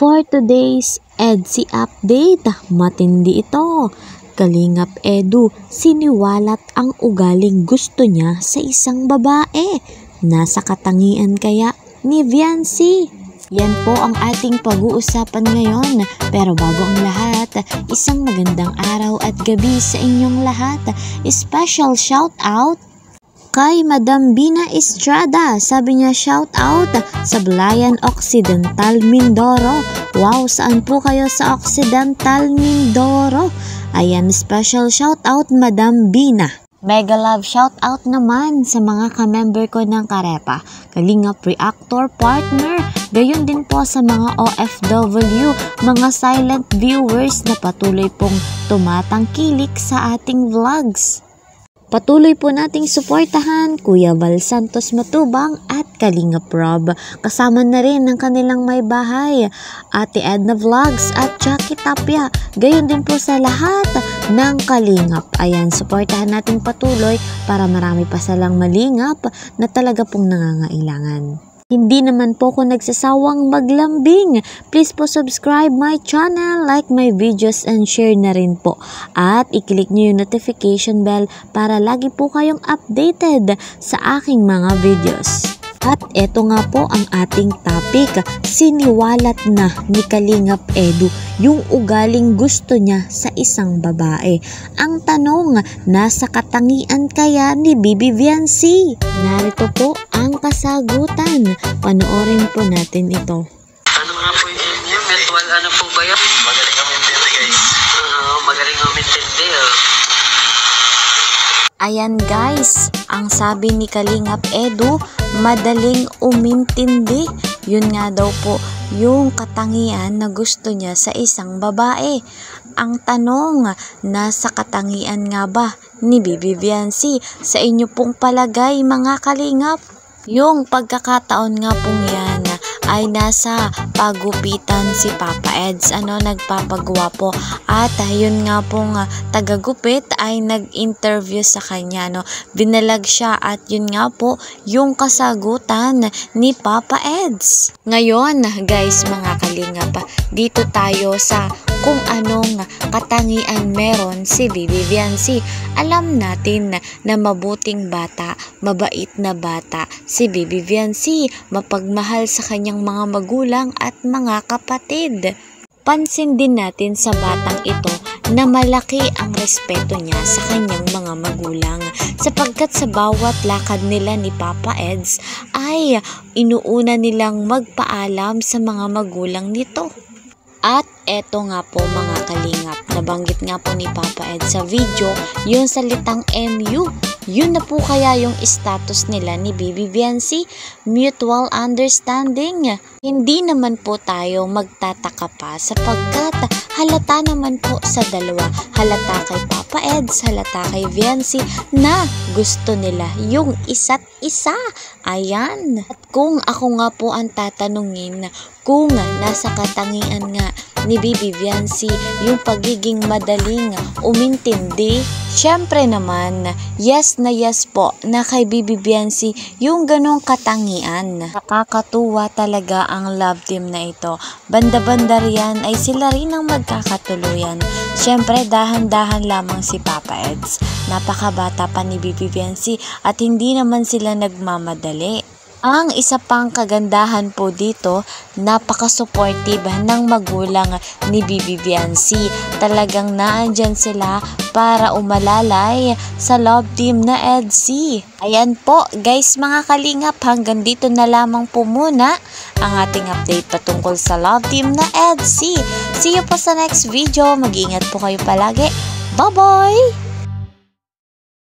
For today's EDSI update, matindi ito. Kalingap Edu, siniwalat ang ugaling gusto niya sa isang babae. Nasa katangian kaya ni Viancy? Yan po ang ating pag-uusapan ngayon. Pero bago ang lahat, isang magandang araw at gabi sa inyong lahat. Special shout out kay Madam Bina Estrada. Sabi niya shout out sa Blayan Occidental, Mindoro. Wow, saan po kayo sa Occidental, Mindoro? Ayan, special shout out Madam Bina. Mega love shout out naman sa mga ka-member ko ng Karepa, Kalingap Reactor Partner. Gayon din po sa mga OFW, mga silent viewers na patuloy pong tumatangkilik sa ating vlogs. Patuloy po nating suportahan Kuya Val Santos Matubang at Kalingap Rob. Kasama na rin ng kanilang may bahay, Ate Edna Vlogs at Jackie Tapia. Gayon din po sa lahat ng Kalingap. Ayan, suportahan natin patuloy para marami pa silang malingap na talaga pong nangangailangan. Hindi naman po ako nagsasawang maglambing. Please po subscribe my channel, like my videos, and share na rin po. At i-click nyo yung notification bell para lagi po kayong updated sa aking mga videos. At eto nga po ang ating topic. Siniwalat na ni Kalingap Edu yung ugaling gusto niya sa isang babae. Ang tanong, nasa katangian kaya ni Bibi Viancy? Narito po ang kasagutan. Panoorin po natin ito. Ano nga po yun? Virtual ano po ba yun? Magaling kami intindi guys. Magaling kami intindi. Ayan guys, ang sabi ni Kalingap Edu, madaling umintindi. Yun nga daw po yung katangian na gusto niya sa isang babae. Ang tanong, nasa katangian nga ba ni Bibi Viancy? Sa inyo pong palagay mga Kalingap? Yung pagkakataon nga pong yan ay nasa pagupitan si Papa Eds, nagpapagawa po. At yun nga pong tagagupit ay nag-interview sa kanya, binalag siya at yun nga po yung kasagutan ni Papa Eds. Ngayon guys mga Kalingap, dito tayo sa kung anong katangian meron si Bibi Viancy. Alam natin na mabuting bata, mabait na bata si Bibi Viancy, mapagmahal sa kanyang mga magulang at mga kapatid. Pansin din natin sa batang ito na malaki ang respeto niya sa kanyang mga magulang, sapagkat sa bawat lakad nila ni Papa Eds ay inuuna nilang magpaalam sa mga magulang nito. At eto nga po mga Kalingap, nabanggit nga po ni Papa Ed sa video yung salitang MU. Yun na po kaya yung status nila ni Bibi Viancy, mutual understanding. Hindi naman po tayo magtataka pa sapagkat halata naman po sa dalawa. Halata kay Papa Eds, halata kay Viancy na gusto nila yung isa't isa. Ayan. At kung ako nga po ang tatanungin, kung nasa katangian nga ni Bibi Viancy yung pagiging madaling umintindi, syempre naman, yes na yes po na kay Bibi Viancy yung ganong katangian. Nakakatuwa talaga ang love team na ito. Banda-banda riyan ay sila rin ang magkakatuluyan. Syempre dahan-dahan lamang si Papa Eds. Napakabata pa ni Bibi Viancy at hindi naman sila nagmamadali. Ang isa pang kagandahan po dito, napaka-supportive ng magulang ni Bibi Viancy. Talagang naandyan sila para umalalay sa love team na EDSI. Ayan po guys mga Kalingap, hanggang dito na lamang po muna ang ating update patungkol sa love team na EDSI. See you po sa next video. Mag-ingat po kayo palagi. Bye-bye!